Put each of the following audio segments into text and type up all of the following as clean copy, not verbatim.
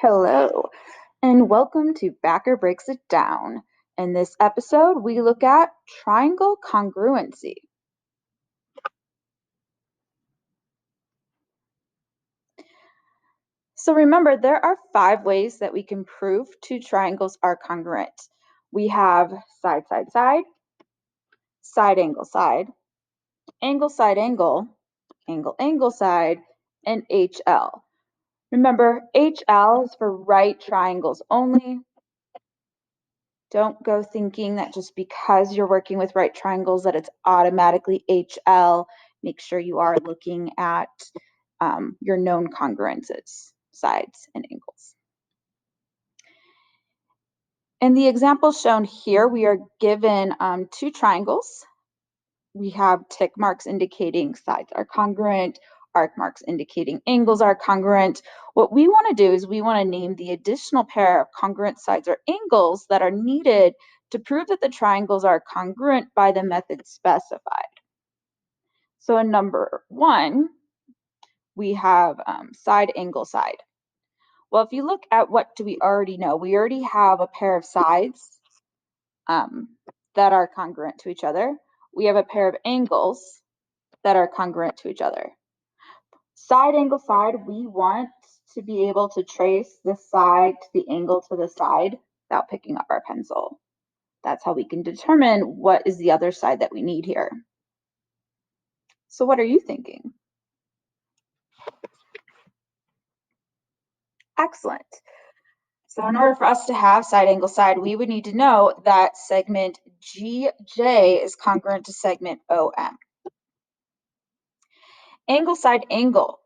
Hello, and welcome to Backer Breaks It Down. In this episode, we look at triangle congruency. So remember, there are 5 ways that we can prove two triangles are congruent. We have side, side, side, side, angle, side, angle, angle, side, and HL. Remember, HL is for right triangles only. Don't go thinking that just because you're working with right triangles that it's automatically HL. Make sure you are looking at your known congruences, sides and angles. In the example shown here, we are given 2 triangles. We have tick marks indicating sides are congruent, arc marks indicating angles are congruent. What we want to do is we want to name the additional pair of congruent sides or angles that are needed to prove that the triangles are congruent by the method specified. So in number 1, we have side, angle, side. Well, if you look at what do we already know, we already have a pair of sides that are congruent to each other. We have a pair of angles that are congruent to each other. Side, angle, side, we want to be able to trace the side to the angle to the side without picking up our pencil. That's how we can determine what is the other side that we need here. So what are you thinking? Excellent. So in order for us to have side, angle, side, we would need to know that segment GJ is congruent to segment OM. Angle, side, angle.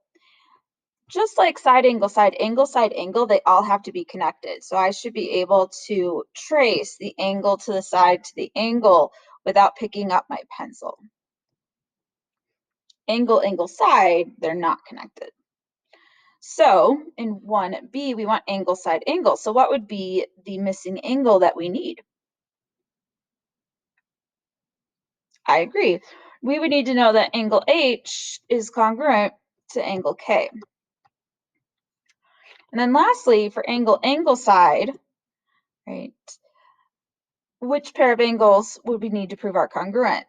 Just like side, angle, they all have to be connected. So I should be able to trace the angle to the side to the angle without picking up my pencil. Angle, angle, side, they're not connected. So in 1B, we want angle, side, angle. So what would be the missing angle that we need? I agree. We would need to know that angle H is congruent to angle K. And then lastly, for angle, angle, side, right, which pair of angles would we need to prove are congruent?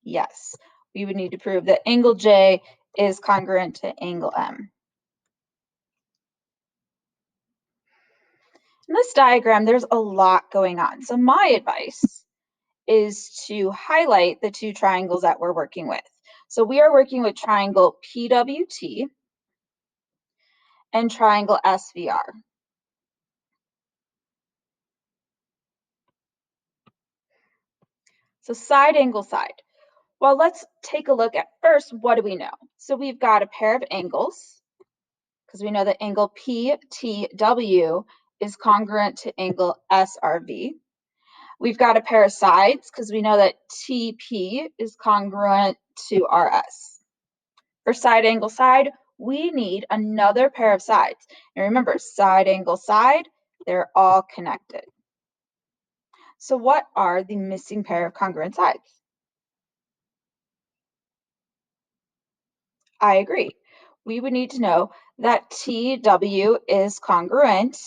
Yes, we would need to prove that angle J is congruent to angle M. In this diagram, there's a lot going on. So my advice is to highlight the 2 triangles that we're working with. So we are working with triangle PWT and triangle SVR. So side, angle, side. Well, let's take a look at first, what do we know? So we've got a pair of angles, because we know that angle PTW is congruent to angle SRV. We've got a pair of sides, because we know that TP is congruent to RS. For side, angle, side, we need another pair of sides. And remember, side, angle, side, they're all connected. So what are the missing pair of congruent sides? I agree. We would need to know that TW is congruent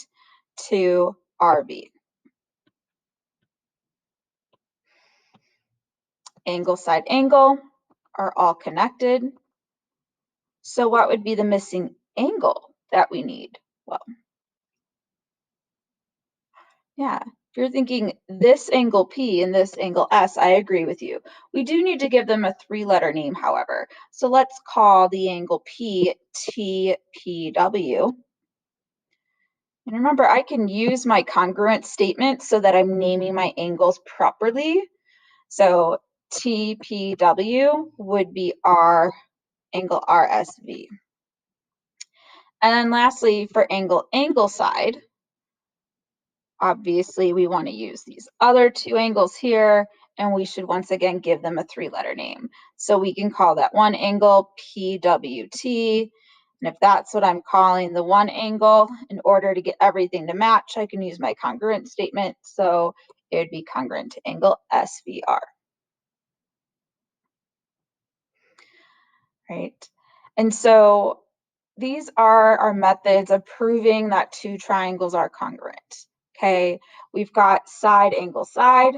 to RB. Angle, side, angle are all connected. So what would be the missing angle that we need? Well, yeah, if you're thinking this angle P and this angle S, I agree with you. We do need to give them a 3-letter name, however. So let's call the angle P TPW. And remember, I can use my congruent statement so that I'm naming my angles properly. So TPW would be our angle RSV. And then lastly, for angle, angle side, obviously we want to use these other 2 angles here, and we should once again give them a 3-letter name. So we can call that one angle PWT. And if that's what I'm calling the one angle, in order to get everything to match, I can use my congruent statement. So it would be congruent to angle SVR. Right? And so these are our methods of proving that two triangles are congruent. Okay, we've got side, angle, side.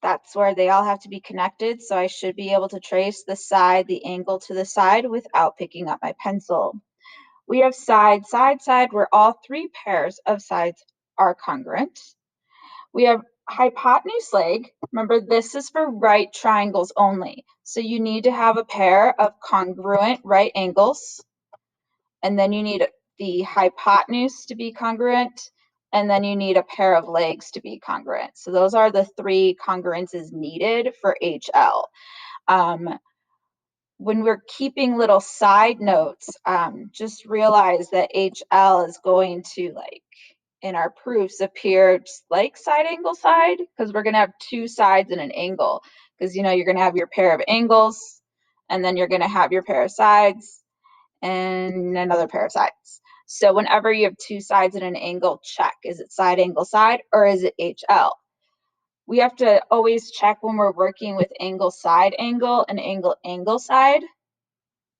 That's where they all have to be connected, so I should be able to trace the side, the angle to the side without picking up my pencil. We have side, side, side, where all three pairs of sides are congruent. We have hypotenuse leg. Remember, this is for right triangles only. So you need to have a pair of congruent right angles, and then you need the hypotenuse to be congruent, and then you need a pair of legs to be congruent. So those are the three congruences needed for HL. When we're keeping little side notes, just realize that HL is going to, like, in our proofs, appear just like side, angle, side, because we're going to have two sides and an angle, because you're going to have your pair of angles, and then you're going to have your pair of sides and another pair of sides. So whenever you have two sides and an angle, check, is it side, angle, side, or is it HL? We have to always check when we're working with angle, side, angle, and angle, angle, side,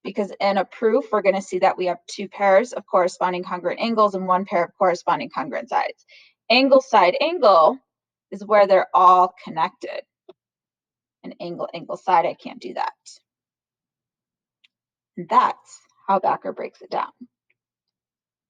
because in a proof, we're going to see that we have two pairs of corresponding congruent angles and one pair of corresponding congruent sides. Angle, side, angle is where they're all connected. And angle, angle, side, I can't do that. And that's how Backer breaks it down.